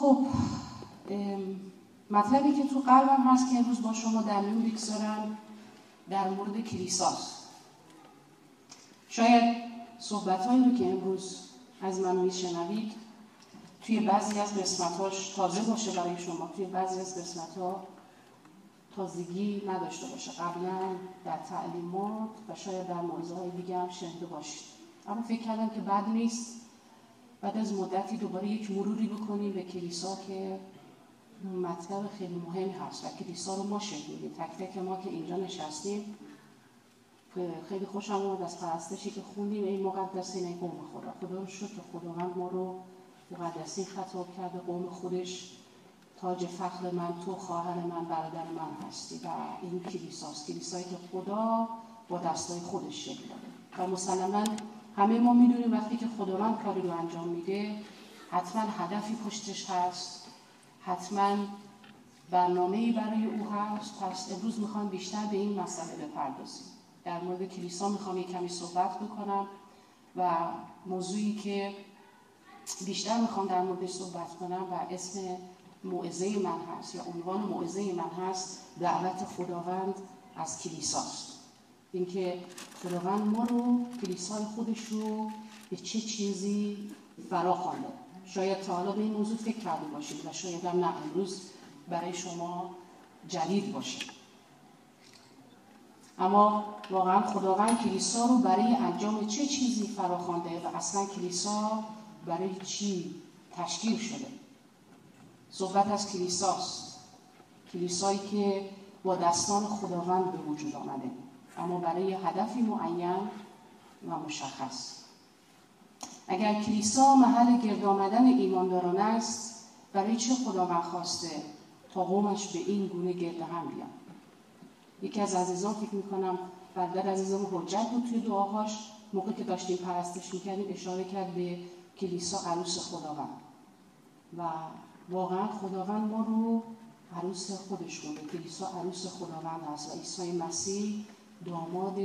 خب مطلبی که تو قلبم هست که امروز با شما در میون بگذارم در مورد کلیساست. شاید صحبت‌هایی رو که امروز از من میشنوید توی بعضی از قسمت‌هاش تازه باشه برای شما، توی بعضی از قسمت‌ها تازگی نداشته باشه. قبلا در تعلیمات و شاید در موضوعهای دیگه هم شنیده باشید، اما فکر کردم که بد نیست بعد از مدتی دوباره یک مروری بکنیم به کلیسا که مطلب خیلی مهمی هست و کلیسا رو ما شکل میدیم. تک تک ما که اینجا نشستیم خیلی خوشم اومد از پرستشی که خوندیم این مقدسین ای قوم خدا رو شکر که خداوند ما رو مقدسین خطاب کرده، قوم خودش، تاج فخر من تو، خواهر من، برادر من هستی و این کلیساست، کلیسایی که خدا با دستای خودش شکل داده و مسلماً همه ما میدونیم وقتی که خداوند کاری رو انجام میده حتما هدفی پشتش هست، حتما برنامه‌ای برای او هست. پس امروز میخوام بیشتر به این مسئله بپردازیم. در مورد کلیسا میخوام یک کمی صحبت بکنم و موضوعی که بیشتر میخوام در موردش صحبت کنم و اسم موعظه من هست یا عنوان موعظه من هست دعوت خداوند از کلیساست. اینکه خداوند ما رو، کلیسای خودش رو به چه چیزی فرا خوانده. شاید تا حالا به این موضوع فکر کرده باشید و شاید هم نه، امروز برای شما جدید باشه. اما واقعا خداوند کلیسا رو برای انجام چه چیزی فرا خوانده و اصلا کلیسا برای چی تشکیل شده؟ صحبت از کلیساست، کلیسایی که با دستان خداوند به وجود آمده اما برای هدفی معین و مشخص. اگر کلیسا محل گرد آمدن ایمانداران است، برای چه خداوند خواسته تا قومش به این گونه گرد هم بیان؟ یکی از عزیزان، فکر میکنم برادر عزیزم حجت بود، توی دعاهاش موقع که داشتیم پرستش میکردیم اشاره کرد به کلیسا عروس خداوند و واقعا خداوند ما رو عروس خودش کنه. کلیسا عروس خداوند هست و عیسی مسیح داماد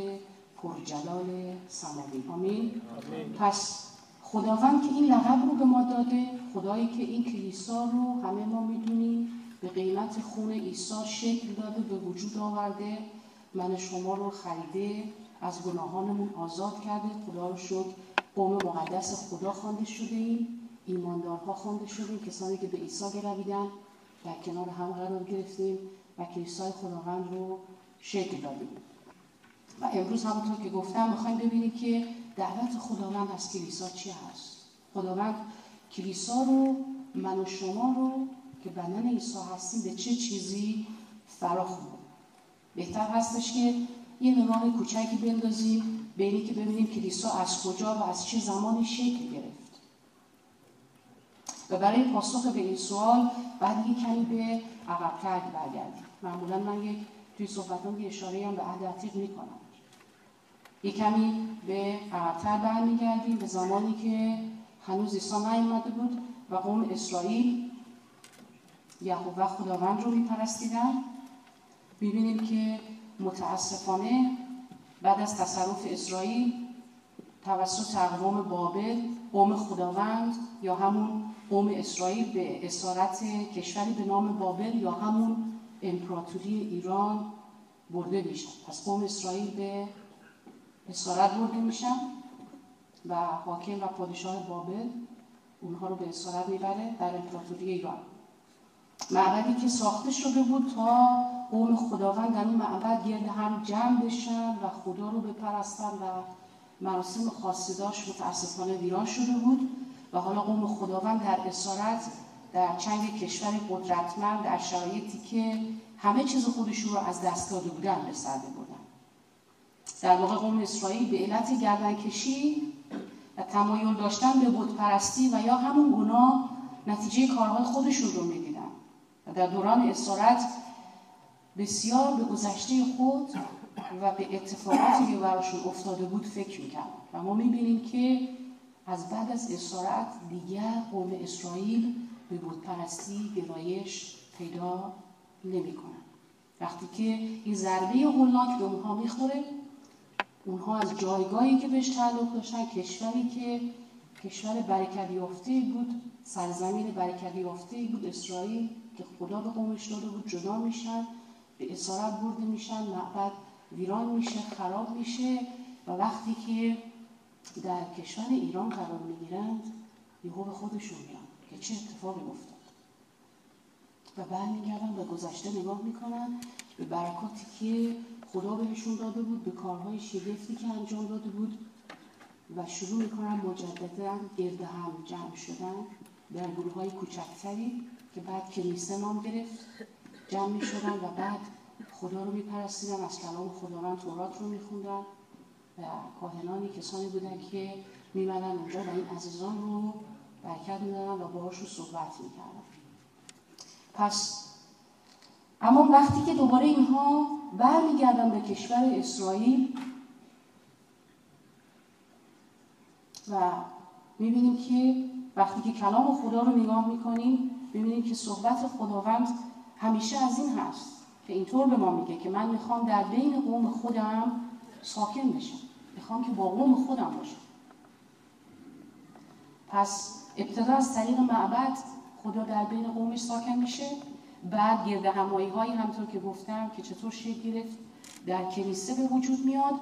پرجلال سماوی. آمین. پس خداوند که این لقب رو به ما داده، خدایی که این کلیسا رو همه ما میدونیم به قیمت خون عیسی شکل داده، به وجود آورده، من شما رو خریده، از گناهانمون آزاد کرده. خدا رو شکر قوم مقدس خدا خوانده شدیم، ایماندارها خوانده شدیم، کسانی که به عیسی گرویدن در کنار هم قرار گرفتیم و کلیسای خداوند رو شکل دادیم. و امروز همونطور که گفتم میخوایم ببینیم که دعوت خداوند از کلیسا چی هست. خداوند کلیسا رو، من و شما رو که بدن عیسی هستیم به چه چیزی فرا خونده. بهتر هستش که یه نگاه کوچکی بندازیم به اینی که ببینیم کلیسا از کجا و از چه زمانی شکل گرفت. و برای پاسخ به این سوال بعد یک کمی به عقب‌تر برگردیم. معمولا من توی صحبتام یه اشاره هم به عهد عتیق میکنم. یک کمی به عقب‌تر برمیگردیم به زمانی که هنوز عیسی نیامده بود و قوم اسرائیل یهوه خداوند رو میپرستیدن. میبینیم که متاسفانه بعد از تصرف اسرائیل توسط اقوام بابل، قوم خداوند یا همون قوم اسرائیل به اسارت کشوری به نام بابل یا همون امپراتوری ایران برده میشن. پس قوم اسرائیل به اسارت برده میشن و حاکم و پادشاه بابل اونها رو به اسارت میبره در امپراتوری ایران. معبدی که ساخته شده بود تا قوم خداوند در این معبد گرد هم جمع بشن و خدا رو بپرستن و مراسم خاصی داشت، متاسفانه ویران شده بود و حالا قوم خداوند در اسارت در چنگ کشور قدرتمند در شرایطی که همه چیز خودشون رو از دست داده بودن به سر بردن. در واقع قوم اسرائیل به علت گردنکشی و تمایل داشتن به بت پرستی و یا همون گناه نتیجه کارهای خودشون رو میدیدن و در دوران اسارت بسیار به گذشته خود و به اتفاقاتی که براشون افتاده بود فکر میکردن و ما میبینیم که از بعد از اسارت دیگر قوم اسرائیل به بت پرستی گرایش پیدا نمیکنن. وقتی که این ضربه هولناک به اونها میخوره، اونها از جایگاهی که بهش تعلق داشتن، کشوری که کشور برکت یافته بود سرزمین برکت یافته‌ای بود اسرائیل که خدا به قومش داده بود، جدا میشن، به اسارت برده میشن، معبد ویران میشه، خراب میشه و وقتی که در کشور ایران قرار میگیرند یهو به خودشون میان که چه اتفاقی افتاد و برمیگردن و گذشته نگاه میکنن به برکاتی که خدا بهشون داده بود، به کارهای شگفتی که انجام داده بود و شروع میکنن مجددا گرد هم جمع شدن در گروه‌های کوچکتری که بعد کنیسه نام گرفت، جمع میشدن و بعد خدا رو میپرستیدن، از کلام خداوند تورات رو میخوندن و کاهنانی کسانی بودن که میمدن اونجا و این عزیزان رو برکت میدادن و باهاشون صحبت میکردن. پس اما وقتی که دوباره اینها برمیگردن به کشور اسرائیل و میبینیم که وقتی که کلام خدا رو نگاه میکنیم میبینیم که صحبت خداوند همیشه از این هست که اینطور به ما میگه که من میخوام در بین قوم خودم ساکن بشم، میخوام که با قوم خودم باشم. پس ابتدا از طریق معبد خدا در بین قومش ساکن میشه، بعد گرد همایی هایی همطور که گفتم که چطور شکل گرفت در کنیسه به وجود میاد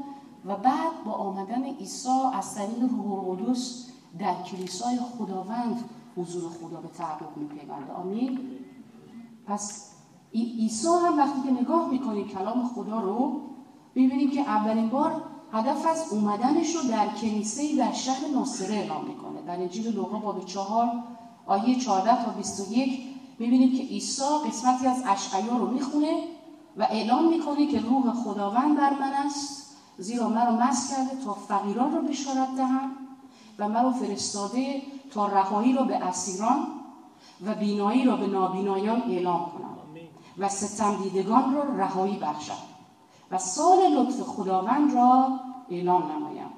و بعد با آمدن عیسی از طریق روح القدس در کلیسای خداوند حضور خدا به تحقق میپیونده. آمین. پس عیسی هم وقتی که نگاه میکنیم کلام خدا رو میبینیم که اولین بار هدف از اومدنش رو در کنیسه در شهر ناصره اعلام میکنه. در انجیل لوقا باب 4 آیه 14 تا 21 میبینیم که عیسی قسمتی از اشعیا رو میخونه و اعلام میکنه که روح خداوند بر من است، زیرا مرا مسح کرده تا فقیران را بشارت دهم و مرا فرستاده تا رهایی را به اسیران و بینایی را به نابینایان اعلام کنم و ستم دیدگان را رهایی بخشم و سال لطف خداوند را اعلام نمایم.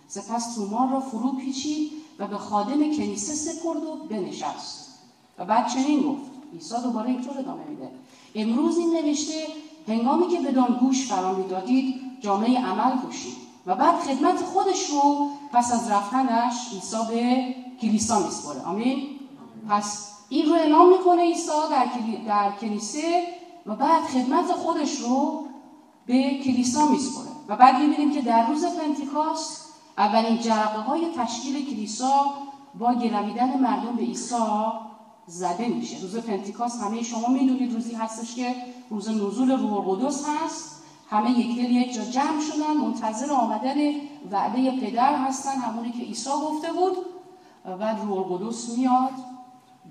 سپس تومار را فرو پیچید و به خادم کنیسه سپرد و بنشست و بعد چنین گفت. عیسی دوباره اینطور ادامه میده: امروز این نوشته هنگامی که بدان گوش فرا میدادید جامعه عمل پوشید. و بعد خدمت خودش رو پس از رفتنش عیسی به کلیسا میسپره. آمین. پس این رو اعلام میکنه عیسی در کلیسه و بعد خدمت خودش رو به کلیسا میسپره و بعد میبینیم که در روز پنتیکاست اولین جرقه های تشکیل کلیسا با گرویدن مردم به عیسی زده میشه. روز پنتیکاست همه شما میدونید روزی هستش که روز نزول روح القدس هست. همه یک دل یک جا جمع شدن منتظر آمدن وعده پدر هستن، همونی که عیسی گفته بود. و روح القدس میاد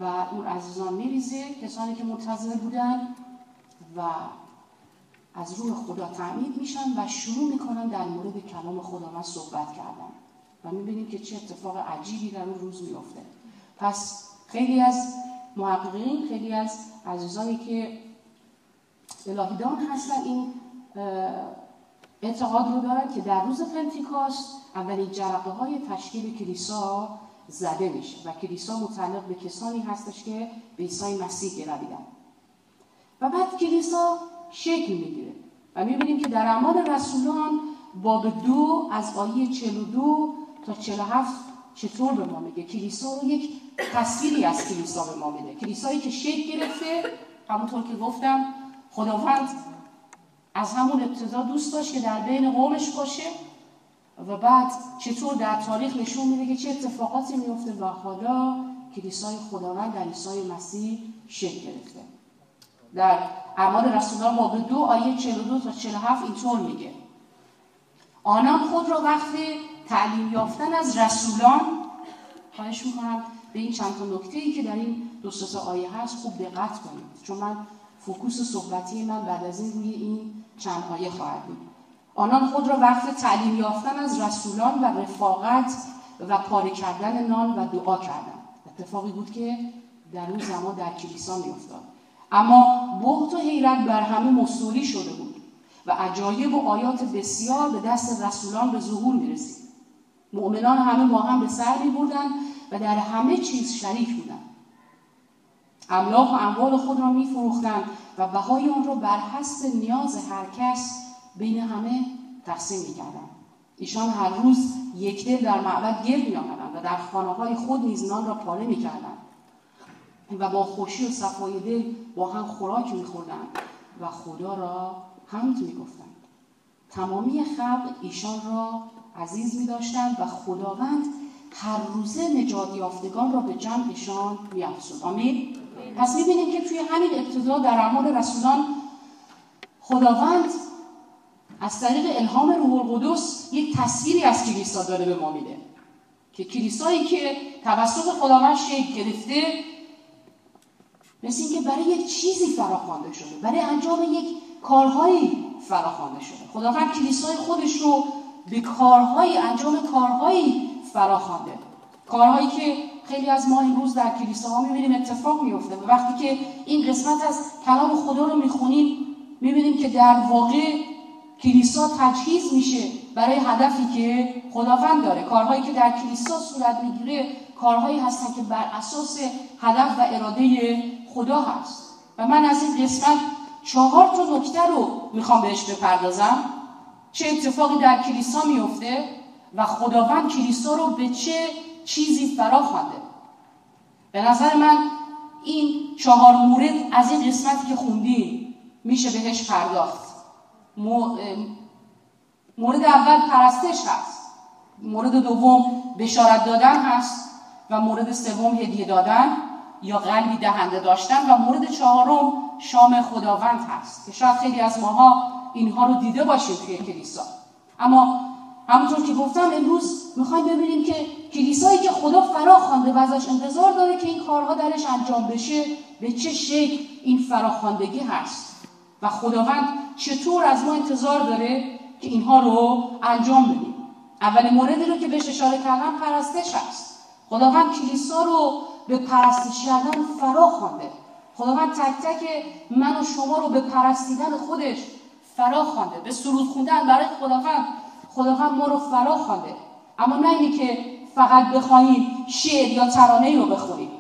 و اون عزیزان میریزه، کسانی که منتظر بودن و از روح خدا تعمید میشن و شروع میکنن در مورد کلام خداوند صحبت کردن و میبینیم که چه اتفاق عجیبی در اون روز میفته. پس خیلی از محققین، خیلی از عزیزانی که الهیدان هستن این اعتقاد رو دارن که در روز پنتیکاست اولین جرقه های تشکیل کلیسا زده میشه و کلیسا متعلق به کسانی هستش که به عیسی مسیح گرویدن و بعد کلیسا شکل میگیره و میبینیم که در اعمال رسولان باب 2 از آیه 42 تا 47 چطور به ما میگه. کلیسا رو یک تصویری از کلیسا به ما میده. کلیسایی که شکل گرفته، همونطور که گفتم خداوند از همون ابتدا دوست داشت که در بین قومش باشه و بعد چطور در تاریخ نشون میده که چه اتفاقاتی میفته و حالا کلیسای خداوند در عیسی مسیح شکل گرفته. در اعمال رسولان باب 2 آیه 42 تا 47 اینطور میگه: آنان خود را وقت تعلیم یافتن از رسولان، خواهش میکنم به این چند تا نکته‌ای که در این 2-3 آیه هست خوب دقت کنید، چون من فوکوس صحبتی من بعد از این روی این چند آیه خواهد بود. آنان خود را وقت تعلیم یافتن از رسولان و رفاقت و پاره کردن نان و دعا کردند. اتفاقی بود که در اون زمان در کلیسا میافتاد. اما بهت و حیرت بر همه مستولی شده بود و عجایب و آیات بسیار به دست رسولان به ظهور میرسید. مؤمنان همه با هم به سر میبردند و در همه چیز شریک بودند. املاک و اموال خود را میفروختند و بهای آن را بر حسب نیاز هر کس بین همه تقسیم میکردند. ایشان هر روز یک دل در معبد گرد میآمدند و در خانه‌های خود نیز نان را پاره میکردند و با خوشی و صفای دل با هم خوراک می‌خوردند و خدا را حمد می‌گفتند. تمامی خلق ایشان را عزیز می‌داشتند و خداوند هر روزه نجات یافتگان را به جمعشان می‌افزود. آمین. پس می‌بینیم که توی همین ابتدا در اعمال رسولان خداوند از طریق الهام روح القدس یک تصویری از کلیسا داره به ما میده که کلیسایی که توسط خداوند شکل گرفته مثل این که برای یک چیزی فراخوانده شده، برای انجام یک کارهایی فراخوانده شده. خداوند کلیسای خودش رو به کارهایی، انجام کارهایی فراخوانده، کارهایی که خیلی از ما امروز در کلیساها می‌بینیم اتفاق میفته. و وقتی که این قسمت از کلام خدا رو می‌خونیم می‌بینیم که در واقع کلیسا تجهیز میشه برای هدفی که خداوند داره. کارهایی که در کلیسا صورت میگیره کارهایی هستن که بر اساس هدف و اراده خدا هست. و من از این قسمت 4 تا نکته رو میخوام بهش بپردازم. چه اتفاقی در کلیسا میفته و خداوند کلیسا رو به چه چیزی فرا خوانده. به نظر من این 4 مورد از این قسمتی که خوندیم میشه بهش پرداخت. مورد اول پرستش هست، مورد دوم بشارت دادن هست و مورد سوم هدیه دادن یا قلبی دهنده داشتن و مورد 4 شام خداوند هست که شاید خیلی از ماها اینها رو دیده باشیم توی کلیسا. اما همونطور که گفتم امروز میخوایم ببینیم که کلیسایی که خدا فرا خوانده و ازش انتظار داره که این کارها درش انجام بشه به چه شکل این فراخواندگی هست و خداوند چطور از ما انتظار داره که اینها رو انجام بدیم. اولین موردی رو که بهش اشاره کردم پرستش هست. خداوند کلیسا رو به پرستش کردن فرا خوانده. خداوند تک تک من و شما رو به پرستیدن خودش فرا خوانده، به سرود خوندن برای خداوند ما رو فرا خوانده. اما نه اینی که فقط بخوایم شعر یا ترانه‌ای رو بخونیم.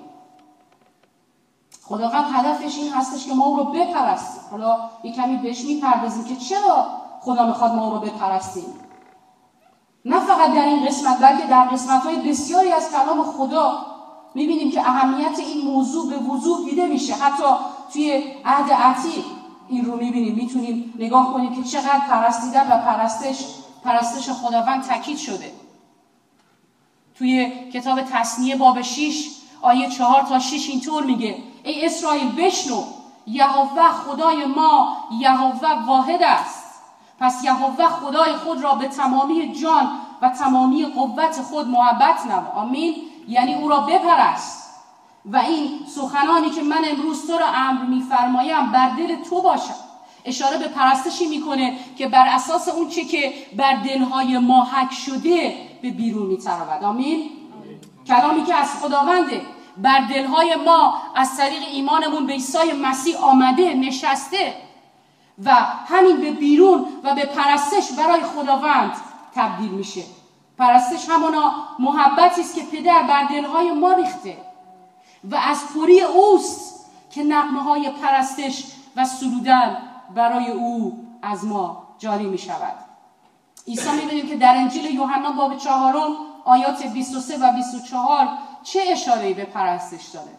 خداوند هدفش این هستش که ما او رو بپرستیم. حالا یک کمی بهش میپردازیم که چرا خدا میخواد ما او رو بپرستیم. نه فقط در این قسمت بلکه در قسمت‌های بسیاری از کلام خدا میبینیم که اهمیت این موضوع به وضوح دیده میشه. حتی توی عهد عتیق این رو میبینیم، میتونیم نگاه کنیم که چقدر پرستیدن و پرستش خداوند تاکید شده. توی کتاب تثنیه باب 6 آیه 4 تا 6 اینطور میگه: ای اسرائیل بشنو، یهوه خدای ما یهوه واحد است. پس یهوه خدای خود را به تمامی جان و تمامی قوت خود محبت نما. آمین. یعنی او را بپرست و این سخنانی که من امروز تو را امر میفرمایم بر دل تو باشد. اشاره به پرستشی میکنه که بر اساس اون چه که بر دلهای ما حک شده به بیرون میتراود. آمین. کلامی که از خداونده بر دلهای ما از طریق ایمانمون به عیسی مسیح آمده نشسته و همین به بیرون و به پرستش برای خداوند تبدیل میشه. پرستش همانا محبتی است که پدر بر دلهای ما ریخته و از پری اوست که نغمه‌های پرستش و سرودن برای او از ما جاری می شود. عیسی می‌بینیم که در انجیل یوحنا باب 4 آیات 23 و 24 چه اشاره‌ای به پرستش داره.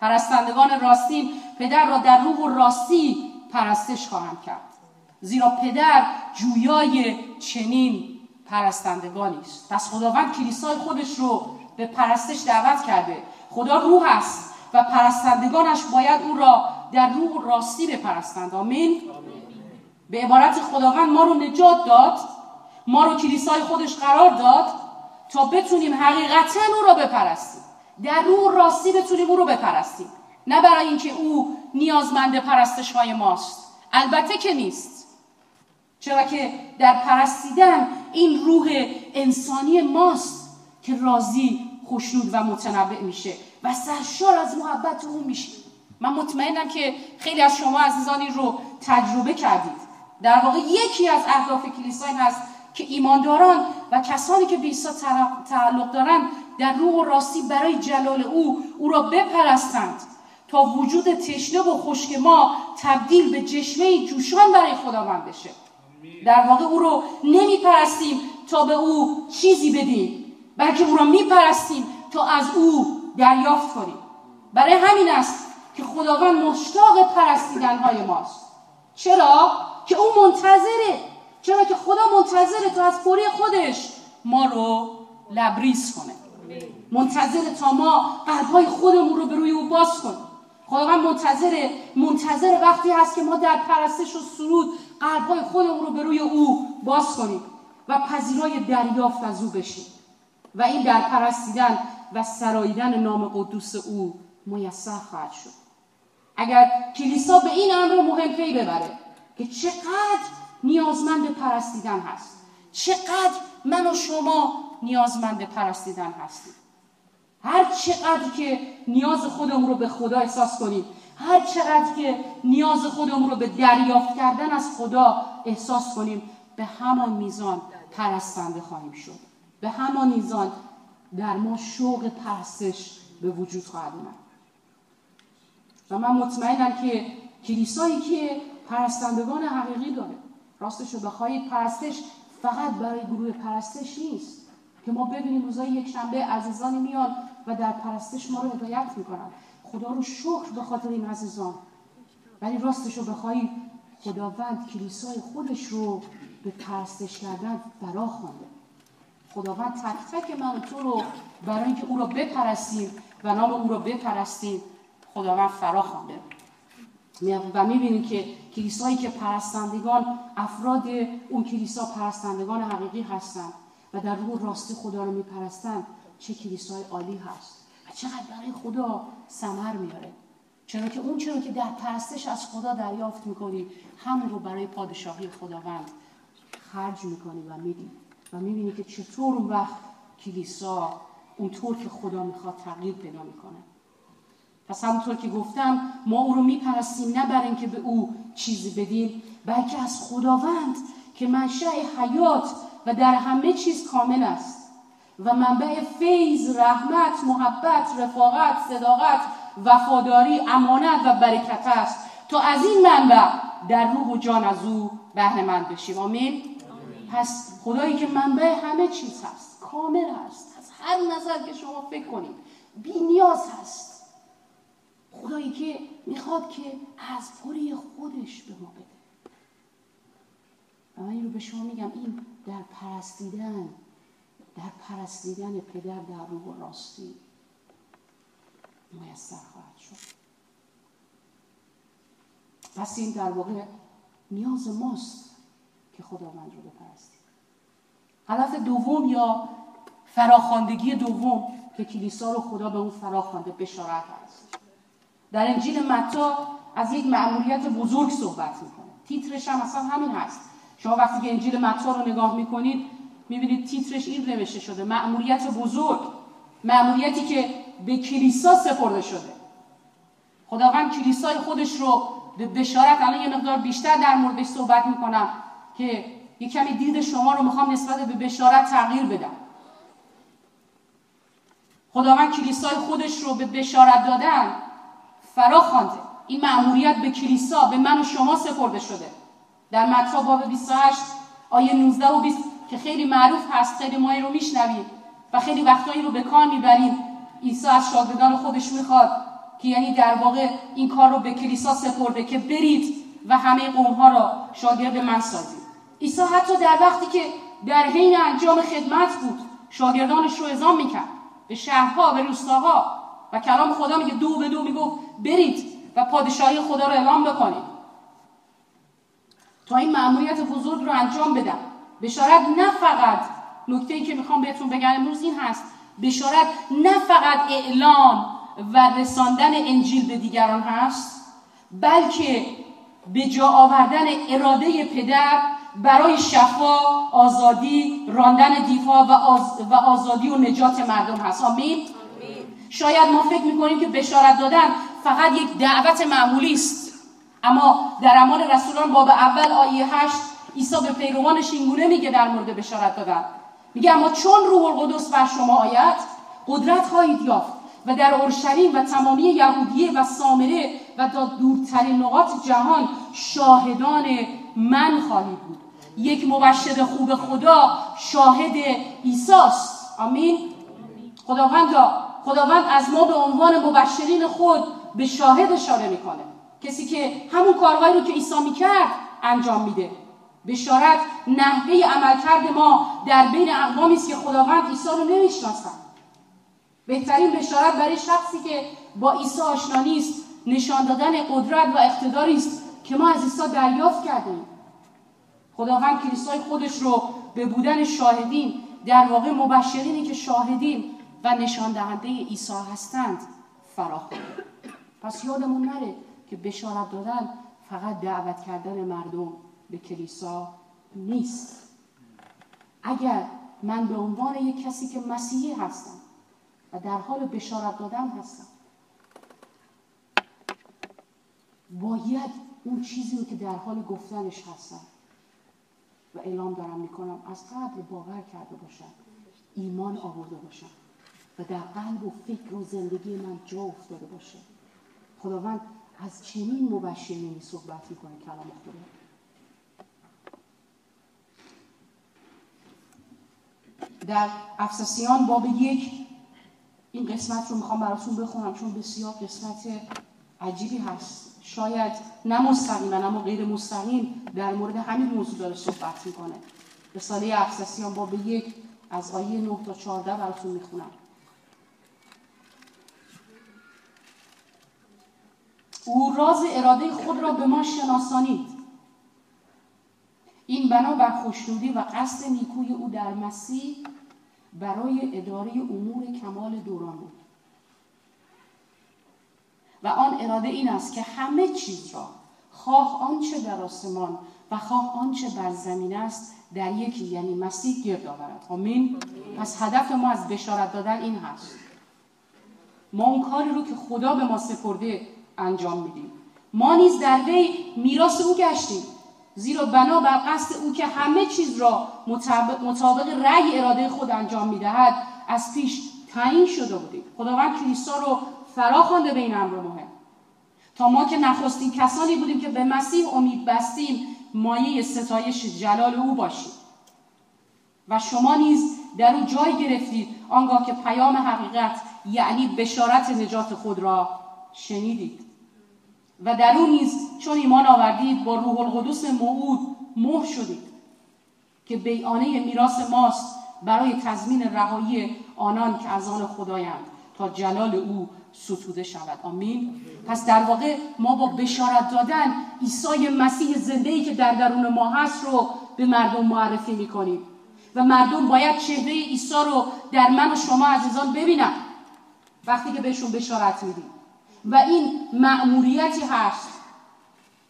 پرستندگان راستین پدر را در روح و راستی پرستش خواهند کرد، زیرا پدر جویای چنین پرستندگانی است. پس خداوند کلیسای خودش رو به پرستش دعوت کرده. خدا روح است و پرستندگانش باید او را در روح و راستی بپرستند. آمین. به عبارت خداوند ما رو نجات داد، ما رو کلیسای خودش قرار داد تا بتونیم حقیقتاً او را بپرستیم، در روح و راستی بتونیم او رو بپرستیم، نه برای اینکه او نیازمند پرستش‌های ماست. البته که نیست، چرا که در پرستیدن این روح انسانی ماست که راضی، خوشنود و متنوع میشه و سرشار از محبت او میشه. من مطمئنم که خیلی از شما عزیزان این رو تجربه کردید. در واقع یکی از اهداف کلیسا این هست که ایمانداران و کسانی که به عیسی تعلق دارند در روح و راستی برای جلال او را بپرستند تا وجود تشنه و خشک ما تبدیل به چشمه جوشان برای خداوند بشه. در واقع او رو نمیپرستیم تا به او چیزی بدیم، بلکه او را میپرستیم تا از او دریافت کنیم. برای همین است که خداوند مشتاق پرستیدن‌های ماست. چرا؟ که او منتظره. چرا که خدا منتظره تا از پری خودش ما رو لبریز کنه. منتظره تا ما قلب‌های خودمون رو به روی او باز کنیم. خداوند منتظر وقتی هست که ما در پرستش و سرود قلب‌های خودمون رو به روی او باز کنیم و پذیرای دریافت از او بشیم و این در پرستیدن و سراییدن نام قدوس او میسر خواهد شد. اگر کلیسا به این امر مهم پی ببره که چقدر نیازمند پرستیدن هست، چقدر من و شما نیازمند پرستیدن هستیم، هر چقدر که نیاز خودمون رو به خدا احساس کنیم، هر چقدر که نیاز خودمون رو به دریافت کردن از خدا احساس کنیم، به همان میزان پرستنده خواهیم شد. به همان میزان در ما شوق پرستش به وجود خواهد اومد. و من مطمئنم که کلیسایی که پرستندگان حقیقی داره، راستش رو بخواهید پرستش فقط برای گروه پرستش نیست که ما ببینیم روزای یکشنبه عزیزانی میان و در پرستش ما رو هدایت میکنن. خدا رو شکر به خاطر این عزیزان. ولی راستش رو بخواهید خداوند کلیسای خودش رو به پرستش کردن فرا خوانده. خداوند تک تک من و تو رو برای اینکه او رو بپرستیم و نام او رو بپرستیم خداوند فرا خوانده. و میبینیم که کلیسایی که پرستندگان افراد اون کلیسا پرستندگان حقیقی هستند و در روح راستی خدا رو میپرستن، چه کلیسای عالی هست و چقدر برای خدا ثمر میاره. چرا که در پرستش از خدا دریافت میکنی همون رو برای پادشاهی خداوند خرج میکنی و میدی و میبینی که چطور اون وقت کلیسا اونطور که خدا میخواد تغییر پیدا میکنه. پس همونطور که گفتم ما او رو میپرستیم نه برای اینکه به او چیزی بدیم، بلکه از خداوند که منشأ حیات و در همه چیز کامل است و منبع فیض، رحمت، محبت، رفاقت، صداقت، وفاداری، امانت و برکت است تا از این منبع در روح و جان از او بهره مند بشیم. آمین. پس خدایی که منبع همه چیز هست، کامل هست، از هر نظر که شما فکر کنید بی نیاز هست، خدایی که میخواد که از پری خودش به ما بده. و من این رو به شما میگم، این در پرستیدن پدر در روح و راستی میسر خواهد شد. پس این در واقع نیاز ماست که خداوند رو بپرستیم. هدف دوم یا فراخواندگی دوم که کلیسا رو خدا به اون فراخوانده بشارت هست. در انجیل متی از یک مأموریت بزرگ صحبت میکنه. تیترش هم اصلا همین هست. شما وقتی که انجیل متی رو نگاه میکنید میبینید تیترش این نوشته شده: مأموریت بزرگ، مأموریتی که به کلیسا سپرده شده. خداوند کلیسای خودش رو به بشارت، الان یه مقدار بیشتر در موردش صحبت میکنم که یه کمی دید شما رو میخوام نسبت به بشارت تغییر بدم. خداوند کلیسای خودش رو به بشارت دادن فرا خوانده. این مأموریت به کلیسا، به من و شما سپرده شده. در متی باب 28 آیه 19 و 20 که خیلی معروف هست، خیلی ما این رو میشنویم و خیلی وقتایی رو به کار میبریم. عیسی از شاگردان خودش میخواد که یعنی در واقع این کار رو به کلیسا سپرده که برید و همه قوم‌ها را شاگرد من سازید. عیسی حتی در وقتی که در حین انجام خدمت بود شاگردانش رو اعزام میکرد به شهرها، به روستاها و کلام خدا میگه 2 به 2 میگفت برید و پادشاهی خدا رو اعلام بکنید تا این مأموریت بزرگ رو انجام بدن. بشارت نه فقط، نکته‌ای که میخوام بهتون بگم امروز این هست، بشارت نه فقط اعلام و رساندن انجیل به دیگران هست، بلکه به جا آوردن اراده پدر برای شفا، آزادی، راندن دیوها و آزادی و نجات مردم هست. آمین. شاید ما فکر میکنیم که بشارت دادن فقط یک دعوت معمولی است، اما در اعمال رسولان باب اول آیه 8 عیسی به پیروانش اینگونه میگه در مورد بشارت دادن، میگه اما چون روح القدس بر شما آید قدرت خواهید یافت و در اورشلیم و تمامی یهودیه و سامره و تا دورترین نقاط جهان شاهدان من خواهید بود. یک مبشر خوب خدا شاهد عیسی است. آمین. خداوندا خداوند از ما به عنوان مبشرین خود به شاهد اشاره میکنه، کسی که همون کارهایی رو که عیسی میکرد انجام میده. بشارت نحوه عملکرد ما در بین اقوامی است که خداوند عیسی رو نمیشناسن. بهترین بشارت برای شخصی که با عیسی آشنا نیست نشان دادن قدرت و اقتداری است که ما از عیسی دریافت کردیم. خداوند کلیسای خودش رو به بودن شاهدین، در واقع مبشرینی که شاهدین و نشان دهنده عیسی هستند، فراخوانده. پس یادمون نره که بشارت دادن فقط دعوت کردن مردم به کلیسا نیست. اگر من به عنوان یک کسی که مسیحی هستم و در حال بشارت دادن هستم، باید اون چیزی رو که در حال گفتنش هستم و اعلام دارم میکنم از قبل باور کرده باشم، ایمان آورده باشم و در قلب و فکر و زندگی من جا افتاده باشه. خداوند از چنین مبشرینی صحبت میکنه کلام خدا. در افسسیان باب 1 این قسمت رو میخوام براتون بخونم چون بسیار قسمت عجیبی هست. شاید نه مستقیما اما غیر مستقیم در مورد همین موضوع داره صحبت میکنه. رساله افسسیان باب 1 از آیه 9 تا 14 براتون میخونم. او راز اراده خود را به ما شناسانید. این بنا بر خوشنودی و قصد نیکوی او در مسیح برای اداره امور کمال دوران بود. و آن اراده این است که همه چیز را، خواه آنچه در آسمان و خواه آنچه بر زمین است، در یکی یعنی مسیح گرد آورد. آمین. پس هدف ما از بشارت دادن این هست. ما اون کاری رو که خدا به ما سپرده انجام میدیم. ما نیز در وی میراث او گشتیم، زیرا بنا بر قصد او که همه چیز را مطابق رأی اراده خود انجام میدهد از پیش تعیین شده بودیم. خداوند کلیسا رو فراخوانده به این امر مهم، تا ما که نخستین کسانی بودیم که به مسیح امید بستیم مایه ستایش جلال او باشیم. و شما نیز در او جای گرفتید آنگاه که پیام حقیقت یعنی بشارت نجات خود را شنیدید و در او نیز چون ایمان آوردید با روح القدس موعود مهر شدید که بیعانه میراث ماست برای تضمین رهایی آنان که از آن خدایند تا جلال او ستوده شود. آمین. پس در واقع ما با بشارت دادن عیسی مسیح زنده‌ای که در درون ما هست رو به مردم معرفی میکنیم و مردم باید چهره عیسی رو در من و شما عزیزان ببینن وقتی که بهشون بشارت میدیم. و این مأموریتی هست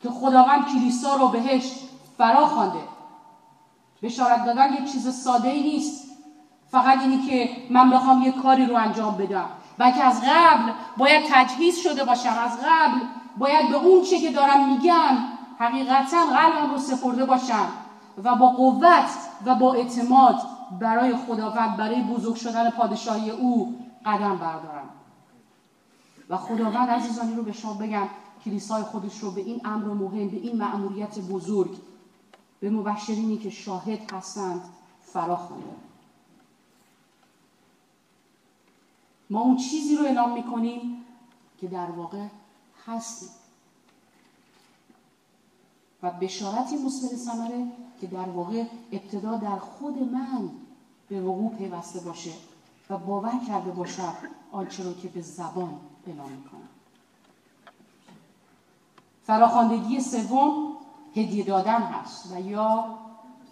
که خداوند کلیسا رو بهش فراخوانده. بشارت دادن یک چیز ساده‌ای نیست، فقط اینی که من بخوام یک کاری رو انجام بدم، بلکه از قبل باید تجهیز شده باشم، از قبل باید به اون چه که دارم میگم حقیقتا قلبم رو سپرده باشم و با قوت و با اعتماد برای خداوند، برای بزرگ شدن پادشاهی او قدم بردارم. و خداوند عزیزانی رو به شما بگم کلیسای خودش رو به این امر مهم، به این مأموریت بزرگ، به مبشرینی که شاهد هستند فراخوانده. ما اون چیزی رو اعلام میکنیم که در واقع هستیم و بشارتی مثمر ثمره که در واقع ابتدا در خود من به وقوع پیوسته باشه و باور کرده باشم آنچه رو که به زبان اعلام میکنم. فراخواندگی سوم هدیه دادن هست و یا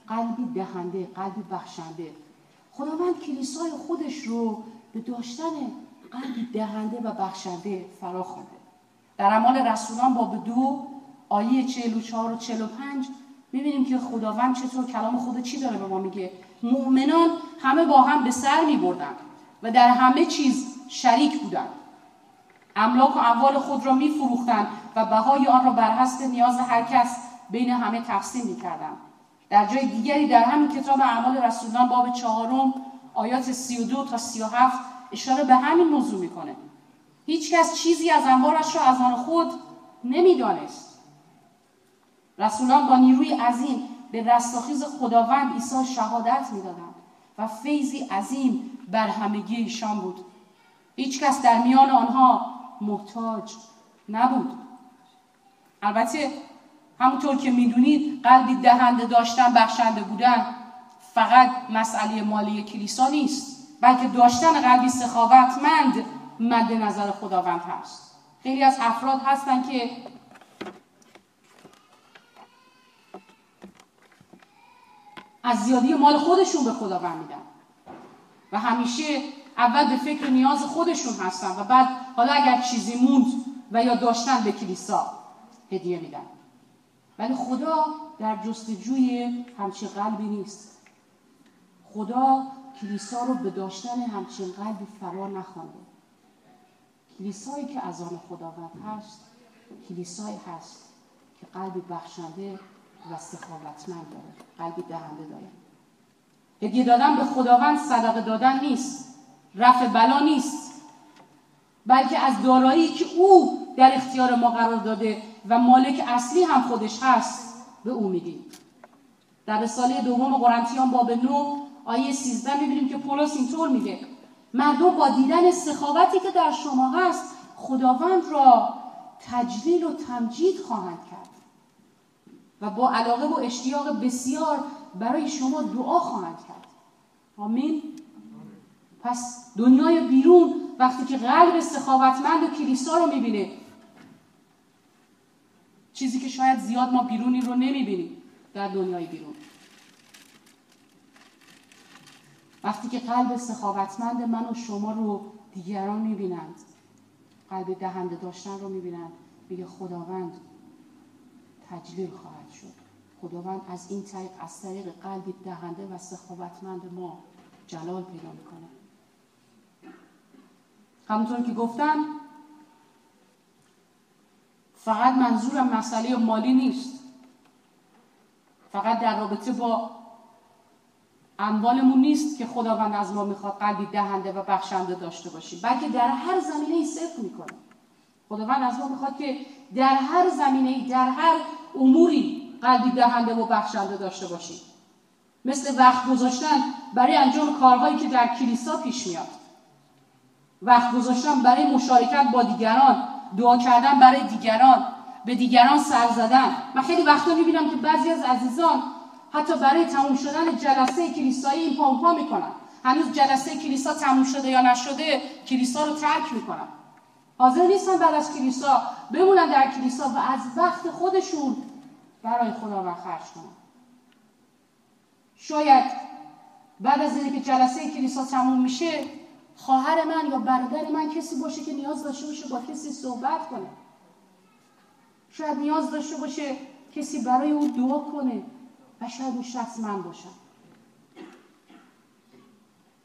قلبی دهنده، قلبی بخشنده. خداوند کلیسای خودش رو به داشتن قلبی دهنده و بخشنده فراخوانده. در اعمال رسولان باب 2 آیه 44 و 45 میبینیم که خداوند چطور کلام خود چی داره به ما میگه. مؤمنان همه با هم به سر میبردن و در همه چیز شریک بودند. املاک و اموال خود را میفروختند و بهای آن را بر حسب نیاز هر کس بین همه تقسیم میکردند. در جای دیگری در همین کتاب اعمال رسولان باب 4 آیات 32 تا 37 اشاره به همین موضوع میکنه. هیچ کس چیزی از اموالش را از آن خود نمیدانست. رسولان با نیروی عظیم به رستاخیز خداوند عیسی شهادت میدادند و فیضی عظیم بر همگی ایشان بود. هیچ کس در میان آنها محتاج نبود. البته همونطور که میدونید قلبی دهنده داشتن، بخشنده بودن فقط مسئله مالی کلیسا نیست، بلکه داشتن قلبی سخاوتمند مد نظر خداوند هست. خیلی از افراد هستن که از زیادی مال خودشون به خداوند میدن و همیشه اول به فکر نیاز خودشون هستن و بعد حالا اگر چیزی موند و یا داشتن به کلیسا هدیه میدن. ولی خدا در جستجوی همچین قلبی نیست. خدا کلیسا رو به داشتن همچین قلبی فرا نخوانده. کلیسایی که از آن خداوند هست کلیسایی هست که قلبی بخشنده و سخاوتمند داره، قلبی دهنده داره. هدیه دادن به خداوند صدقه دادن نیست، رفع بلا نیست، بلکه از دارایی که او در اختیار ما قرار داده و مالک اصلی هم خودش هست به او میدیم. در رساله دوم قرنتیان باب 9 آیه 13 میبینیم که پولس اینطور میگه: مردم با دیدن سخاوتی که در شما هست خداوند را تجلیل و تمجید خواهند کرد و با علاقه و اشتیاق بسیار برای شما دعا خواهند کرد. آمین. پس دنیای بیرون وقتی که قلب سخاوتمند و کلیسا رو میبینه، چیزی که شاید زیاد ما بیرونی رو نمیبینیم در دنیای بیرون، وقتی که قلب سخاوتمند من و شما رو دیگران میبینند، قلب دهنده داشتن رو میبینند، میگه خداوند تجلیل خواهد شد. خداوند از این طریق، از طریق قلب دهنده و سخاوتمند ما جلال پیدا میکنه. همونطور که گفتم فقط منظورم مسئله مالی نیست، فقط در رابطه با اموالمون نیست که خداوند از ما میخواد قلبی دهنده و بخشنده داشته باشیم، بلکه در هر زمینه‌ای صدق میکنه. خداوند از ما میخواد که در هر زمینه‌ای، در هر اموری قلبی دهنده و بخشنده داشته باشیم. مثل وقت گذاشتن برای انجام کارهایی که در کلیسا پیش میاد، وقت گذاشتن برای مشارکت با دیگران، دعا کردن برای دیگران، به دیگران سر زدن. من خیلی وقتا میبینم که بعضی از عزیزان حتی برای تموم شدن جلسه کلیسایی این پا میکنن. هنوز جلسه کلیسا تموم شده یا نشده کلیسا رو ترک میکنن، حاضر نیستن بعد از کلیسا بمونن در کلیسا و از وقت خودشون برای خداوند خرج کنن. شاید بعد از اینکه جلسه کلیسا تموم میشه خواهر من یا برادر من کسی باشه که نیاز داشته باشه با کسی صحبت کنه، شاید نیاز داشته باشه کسی برای اون دعا کنه و شاید اون شخص من باشم.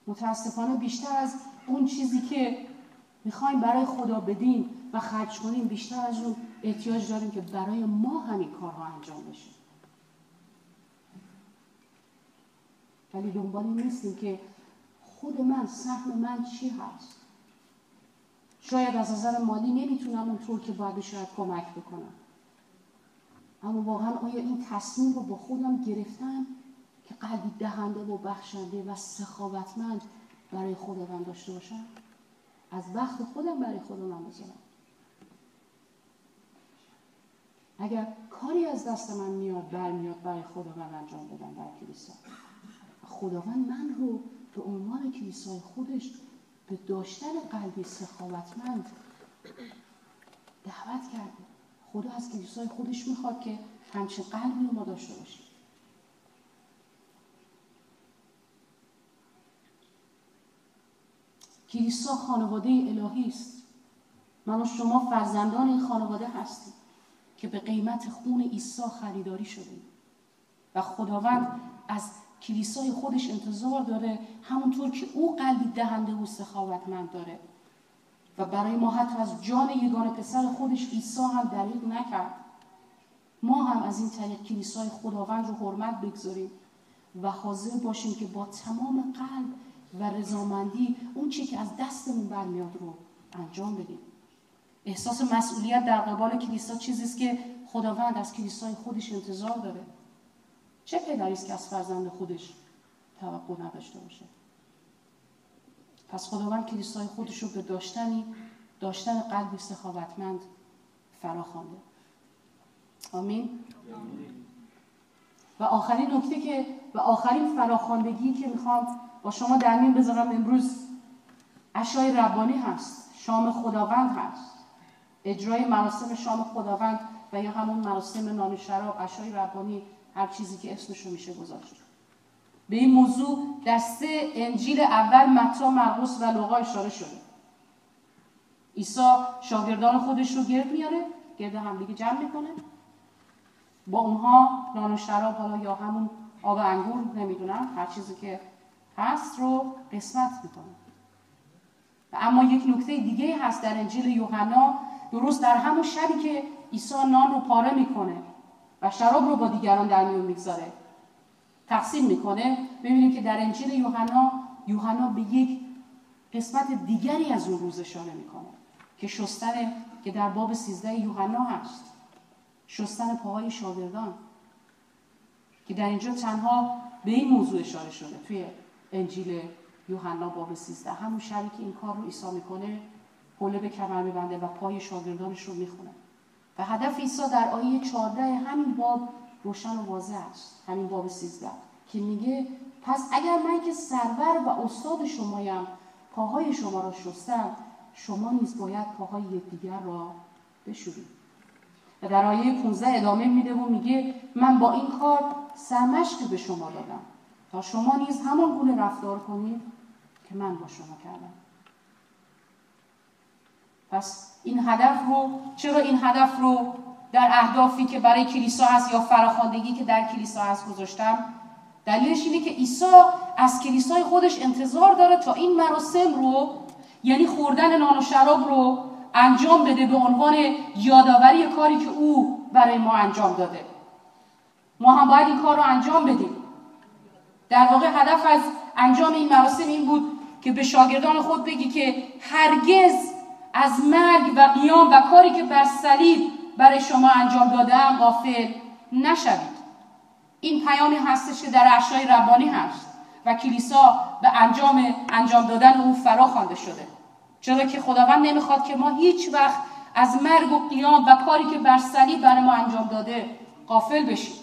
متاسفانه بیشتر از اون چیزی که میخوایم برای خدا بدیم و خرج کنیم، بیشتر از اون احتیاج داریم که برای ما همین کارها انجام بشه. ولی دنبال این نیستیم که خود من، سهم من چی هست. شاید از نظر مالی نمیتونم اونطور که باید شاید کمک بکنم، اما واقعا آیا این تصمیم رو با خودم گرفتم که قلبی دهنده و بخشنده و سخاوتمند برای خداوند داشته باشم؟ از وقت خودم برای خودم بذارم. اگر کاری از دست من برمیاد برای خداوند انجام بدم در کلیسا، خداوند من رو به عنوان کلیسای خودش به داشتن قلبی سخاوتمند دعوت کرده. خدا از کلیسای خودش میخواد که همچین قلبی رو ما داشته باشیم. کلیسا خانواده الهی است. من و شما فرزندان این خانواده هستیم که به قیمت خون عیسی خریداری شدیم و خداوند از کلیسای خودش انتظار داره همونطور که او قلبی دهنده و سخاوتمند داره و برای ما حتی از جان یگانه پسر خودش عیسی هم دریغ نکرد، ما هم از این طریق کلیسای خداوند رو حرمت بگذاریم و حاضر باشیم که با تمام قلب و رضامندی اون چی که از دستمون برمیاد رو انجام بدیم. احساس مسئولیت در قبال کلیسا چیزی است که خداوند از کلیسای خودش انتظار داره. چه پدری است که از فرزند خودش توقع نداشته باشه؟ پس خداوند کلیسای خودش رو به داشتن قلبی سخاوتمند فراخوانده. آمین. و آخرین نکته و آخرین فراخواندگی که میخوام با شما در میون بذارم امروز عشای ربانی هست، شام خداوند هست، اجرای مراسم شام خداوند و یا همون مراسم نان شراب، عشای ربانی، هر چیزی که اسمشو میشه گذاشت. به این موضوع در 3 انجیل اول متی، مرقس و لوقا اشاره شده. عیسی شاگردان خودش رو گرد میاره، گرد همدیگه جمع میکنه، با اونها نان و شراب، حالا یا همون آب انگور، نمیدونم هر چیزی که هست رو قسمت میکنه. و اما یک نکته دیگه هست در انجیل یوحنا، درست در همون شبی که عیسی نان رو پاره میکنه و شراب رو با دیگران در میون میگذاره، تقسیم میکنه، ببینیم که در انجیل یوحنا به یک قسمت دیگری از اون روز اشاره میکنه که شستن، که در باب 13 یوحنا هست، شستن پاهای شاگردان، که در اینجا تنها به این موضوع اشاره شده توی انجیل یوحنا باب 13. همون شبی که این کار رو عیسی میکنه، حوله به کمر میبنده و پای شاگردانش رو میخونه. و هدف عیسی در آیه 14 همین باب روشن و واضح است، همین باب 13 که میگه پس اگر من که سرور و استاد شمایم پاهای شما را شستم، شما نیز باید پاهای یکدیگر را بشورید. و در آیه 15 ادامه میده و میگه من با این کار سرمشق به شما دادم تا شما نیز همان گونه رفتار کنید که من با شما کردم. پس چرا این هدف رو در اهدافی که برای کلیسا هست یا فراخواندگی که در کلیسا هست گذاشتم؟ دلیلش اینه که عیسی از کلیسای خودش انتظار داره تا این مراسم رو، یعنی خوردن نان و شراب رو انجام بده به عنوان یادآوری کاری که او برای ما انجام داده. ما هم باید این کار رو انجام بدیم. در واقع هدف از انجام این مراسم این بود که به شاگردان خود بگی که هرگز از مرگ و قیام و کاری که بر صلیب برای شما انجام دادم غافل نشوید. این پیامی هستش که در عشای ربانی هست و کلیسا به انجام دادن او فرا خوانده شده. چرا که خداوند نمیخواد که ما هیچ وقت از مرگ و قیام و کاری که بر صلیب برای ما انجام داده غافل بشیم.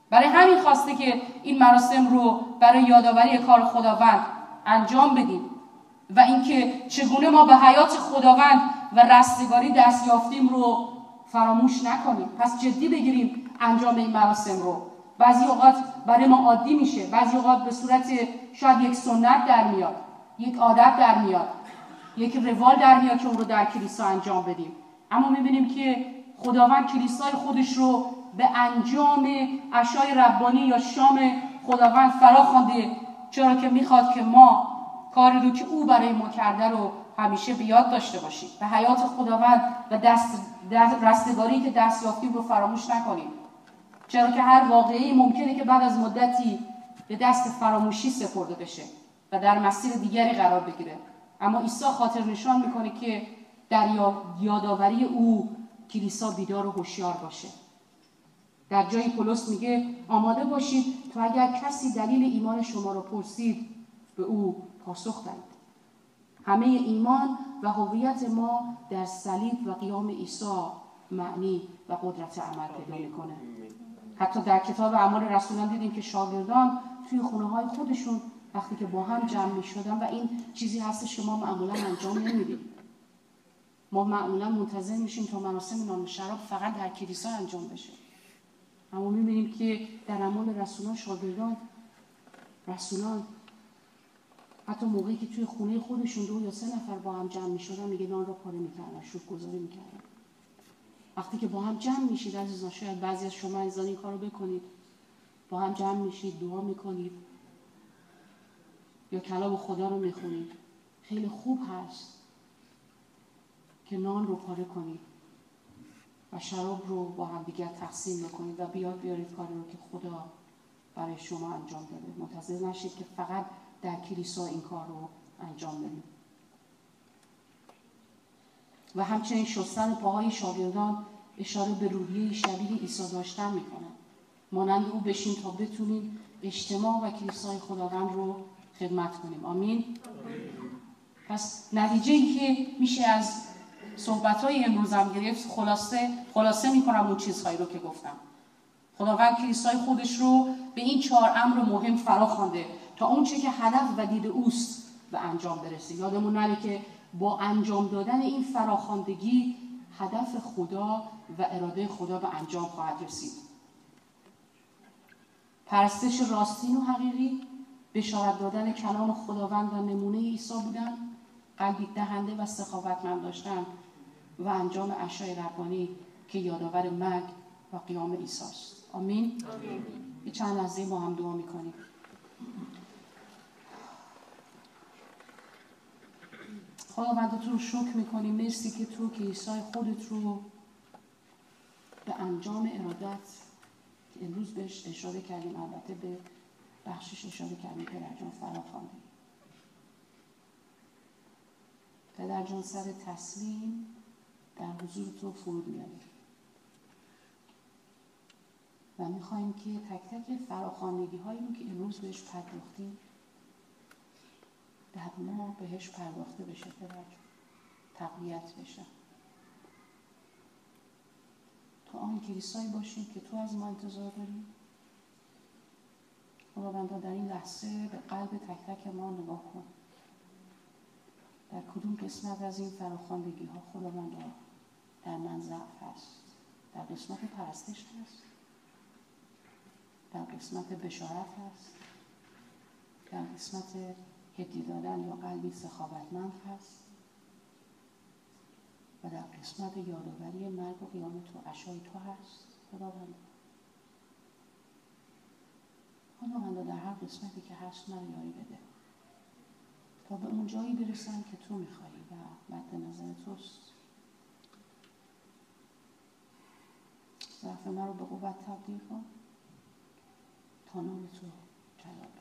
برای همین خواسته که این مراسم رو برای یادآوری کار خداوند انجام بدیم و اینکه چگونه ما به حیات خداوند و رستگاری دست یافتیم رو فراموش نکنیم. پس جدی بگیریم انجام این مراسم رو. بعضی اوقات برای ما عادی میشه، بعضی اوقات به صورت شاید یک سنت در میاد، یک عادت در میاد، یک روال در میاد که اون رو در کلیسا انجام بدیم. اما میبینیم که خداوند کلیسای خودش رو به انجام عشای ربانی یا شام خداوند فرا خوانده، چرا که میخواد که ما کاری رو که او برای ما کرده رو همیشه به یاد داشته باشیم، به حیات خداوند و رستگاری که دست یافتیم رو فراموش نکنیم. چرا که هر واقعی ممکنه که بعد از مدتی به دست فراموشی سپرده بشه و در مسیر دیگری قرار بگیره. اما عیسی خاطر نشان میکنه که در یادآوری او کلیسا بیدار و هوشیار باشه. در جایی پولس میگه آماده باشید تا اگر کسی دلیل ایمان شما رو پرسید به او پاسخ دهید. همه ایمان و هویت ما در صلیب و قیام عیسی معنی و قدرت عمل پیدا میکنه. حتی در کتاب اعمال رسولان دیدیم که شاگردان توی خونه‌های خودشون وقتی که با هم جمع می‌شدن، و این چیزی هستش که ما معمولا انجام نمیدیم. ما معمولا منتظر میشیم تا مراسم نان و شراب فقط در کلیسا انجام بشه. اما می‌بینیم که در اعمال رسولان شاگردان حتی موقعی که توی خونه خودشون 2 یا 3 نفر با هم جمع می‌شدن، میگه نان رو پاره می‌کردن، شکرگزاری می‌کردن. وقتی که با هم جمع میشید عزیزان، شاید بعضی از شما عزیزان این کارو بکنید، با هم جمع میشید، دعا میکنید یا کلام خدا رو میخونید، خیلی خوب هست که نان رو پاره کنید و شراب رو با هم دیگر تقسیم بکنید و بیارید کاری رو که خدا برای شما انجام داده. منتظر نشید که فقط در کلیسا این کار رو انجام بدید. و همچنین شستن پاهای شاگردان اشاره به روحیه شبیه عیسی داشتن میکنه. مانند او بشیم تا بتونیم اجتماع و کلیسای خداوند رو خدمت کنیم. آمین. پس نتیجه‌ای که میشه از صحبت‌های امروزم گرفت، خلاصه میکنم اون چیزهایی رو که گفتم. خداوند کلیسای خودش رو به این 4 امر مهم فرا خوانده تا اون چه که هدف و دید اوست به انجام برسه. یادمون نره که با انجام دادن این فراخواندگی هدف خدا و اراده خدا به انجام خواهد رسید. پرستش راستین و حقیقی، بشارت دادن کلام خداوند و نمونه عیسی بودن، قلبی دهنده و سخاوتمند داشتن و انجام اشیاء ربانی که یادآور مرگ و قیام عیسی است. آمین. یه چند لحظه با هم دعا میکنیم. خداوند تو رو شکر میکنیم، مرسی که تو کلیسای خودت رو به انجام ارادت که امروز بهش اشاره کردیم، البته به بخشش اشاره کردیم، پدر جان فرا خواندیم. پدر جان سر تسلیم در حضور تو فرود میاریم و میخوایم که تک تک فراخواندگی هایی رو که امروز بهش پرداختیم در ما بهش پرداخته بشه پدر جان، تقویت بشه. تو آن کلیسایی باشیم که تو از ما انتظار داریم. خداوندا در این لحظه به قلب تک تک ما نگاه کن. در کدوم قسمت از این فراخواندگی ها خداوندا در من ضعف هست؟ در قسمت پرستش هست؟ در قسمت بشارت هست؟ در قسمت هدیه دادن یا قلبی سخاوتمند هست؟ و در قسمت یادآوری مرگ و قیام تو، عشای تو هست؟ خداوندا در هر قسمتی که هست من یاری بده تا به اون جایی برسم که تو میخوایی و مد نظر توست. ضعف من رو به قوت تبدیل کن تا نام تو جلال